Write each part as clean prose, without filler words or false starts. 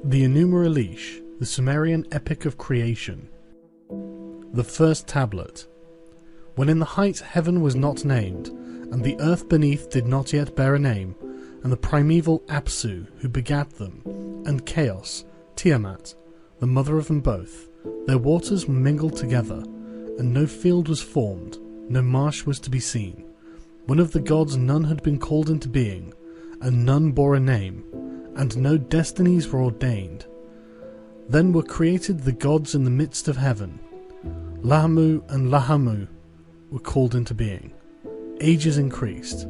The Enuma Elish, the Sumerian epic of creation. The first tablet. When in the height heaven was not named, and the earth beneath did not yet bear a name, and the primeval Apsu, who begat them, and Chaos, Tiamat, the mother of them both, their waters were mingled together, and no field was formed, no marsh was to be seen. When of the gods none had been called into being, and none bore a name, and no destinies were ordained. Then were created the gods in the midst of heaven. Lahamu and Lahamu were called into being. Ages increased.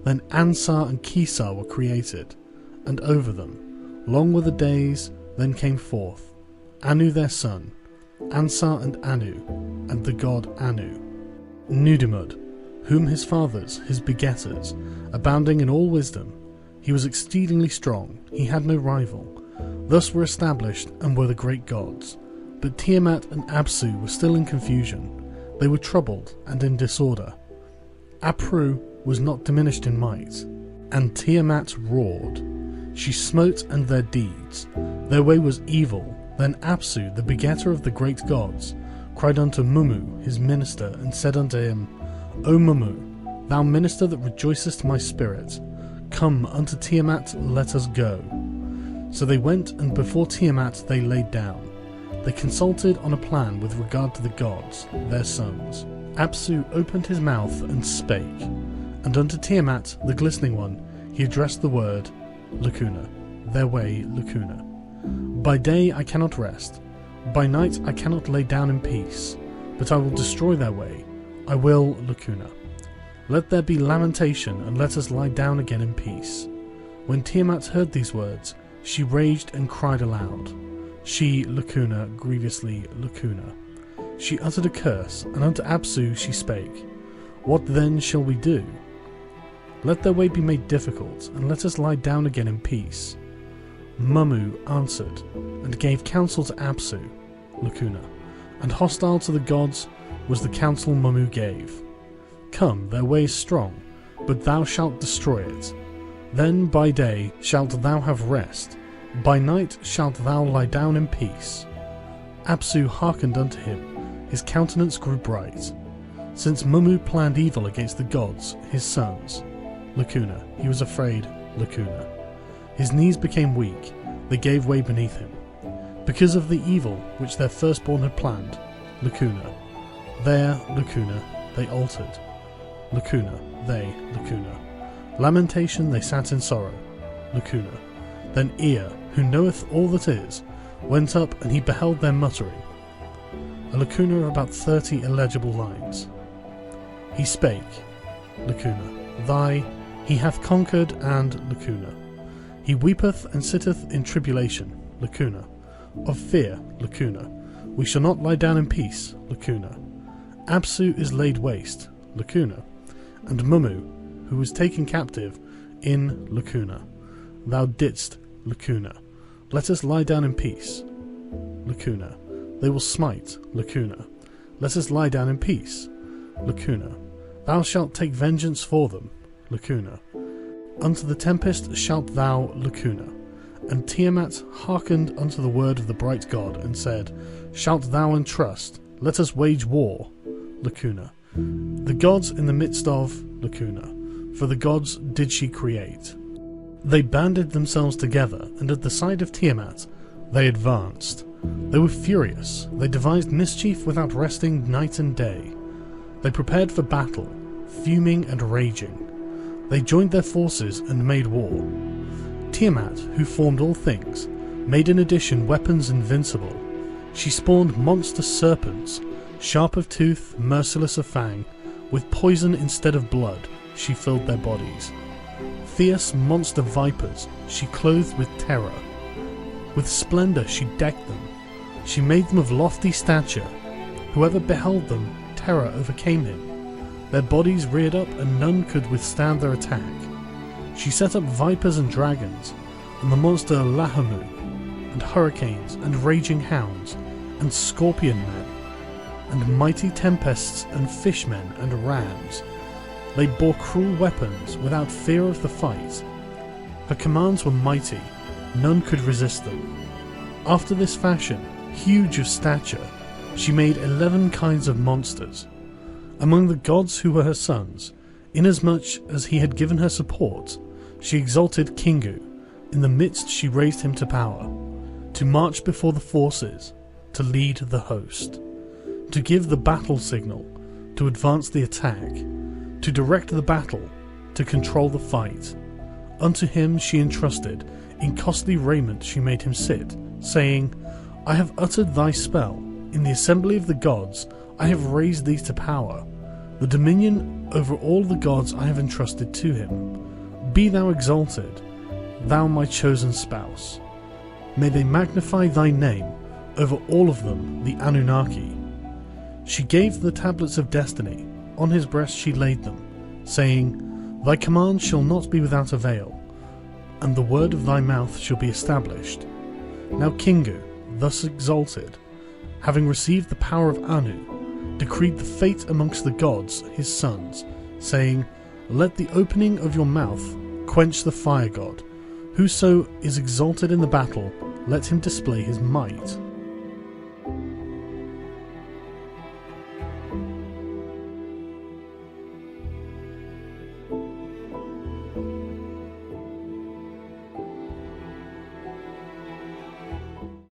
Then Ansar and Kisar were created, and over them. Long were the days, then came forth Anu their son, Ansar and Anu, and the god Anu. Nudimud, whom his fathers, his begetters, abounding in all wisdom, he was exceedingly strong, he had no rival. Thus were established and were the great gods. But Tiamat and Apsu were still in confusion. They were troubled and in disorder. Apru was not diminished in might, and Tiamat roared. She smote and their deeds. Their way was evil. Then Apsu, the begetter of the great gods, cried unto Mummu, his minister, and said unto him, O Mummu, thou minister that rejoicest my spirit, come unto Tiamat, let us go. So they went, and before Tiamat they laid down. They consulted on a plan with regard to the gods, their sons. Apsu opened his mouth and spake, and unto Tiamat, the glistening one, he addressed the word, Lacuna, their way Lacuna. By day I cannot rest, by night I cannot lay down in peace, but I will destroy their way, I will Lacuna. Let there be lamentation, and let us lie down again in peace. When Tiamat heard these words, she raged and cried aloud. She, Lacuna, grievously Lacuna. She uttered a curse, and unto Apsu she spake, What then shall we do? Let their way be made difficult, and let us lie down again in peace. Mummu answered, and gave counsel to Apsu, Lacuna, and hostile to the gods was the counsel Mummu gave. Come, their way is strong, but thou shalt destroy it. Then by day shalt thou have rest, by night shalt thou lie down in peace. Apsu hearkened unto him, his countenance grew bright. Since Mummu planned evil against the gods, his sons, Lacuna, he was afraid, Lacuna. His knees became weak, they gave way beneath him. Because of the evil which their firstborn had planned, Lacuna. There, Lacuna, they altered. Lacuna, they, Lacuna. Lamentation they sat in sorrow, Lacuna. Then Ea, who knoweth all that is, went up, and he beheld their muttering. A lacuna of about 30 illegible lines. He spake, Lacuna, he hath conquered, and Lacuna. He weepeth and sitteth in tribulation, Lacuna. Of fear, Lacuna. We shall not lie down in peace, Lacuna. Apsu is laid waste, Lacuna. And Mummu, who was taken captive, in Lacuna. Thou didst, Lacuna. Let us lie down in peace, Lacuna. They will smite, Lacuna. Let us lie down in peace, Lacuna. Thou shalt take vengeance for them, Lacuna. Unto the tempest shalt thou, Lacuna. And Tiamat hearkened unto the word of the bright god, and said, Shalt thou entrust? Let us wage war, Lacuna. The gods in the midst of Lacuna, for the gods did she create. They banded themselves together, and at the sight of Tiamat they advanced. They were furious, they devised mischief without resting night and day. They prepared for battle, fuming and raging. They joined their forces and made war. Tiamat, who formed all things, made in addition weapons invincible. She spawned monster serpents, sharp of tooth, merciless of fang, with poison instead of blood she filled their bodies. Fierce monster vipers she clothed with terror. With splendour she decked them. She made them of lofty stature. Whoever beheld them, terror overcame him. Their bodies reared up, and none could withstand their attack. She set up vipers and dragons, and the monster Lahamu, and hurricanes, and raging hounds, and scorpion men, and mighty tempests, and fishmen, and rams. They bore cruel weapons without fear of the fight. Her commands were mighty, none could resist them. After this fashion, huge of stature, she made 11 kinds of monsters. Among the gods who were her sons, inasmuch as he had given her support, she exalted Kingu. In the midst she raised him to power, to march before the forces, to lead the host, to give the battle signal, to advance the attack, to direct the battle, to control the fight. Unto him she entrusted, in costly raiment she made him sit, saying, I have uttered thy spell, in the assembly of the gods I have raised thee to power. The dominion over all the gods I have entrusted to him. Be thou exalted, thou my chosen spouse. May they magnify thy name over all of them, the Anunnaki. She gave the tablets of destiny, on his breast she laid them, saying, Thy command shall not be without avail, and the word of thy mouth shall be established. Now Kingu, thus exalted, having received the power of Anu, decreed the fate amongst the gods, his sons, saying, Let the opening of your mouth quench the fire god. Whoso is exalted in the battle, let him display his might.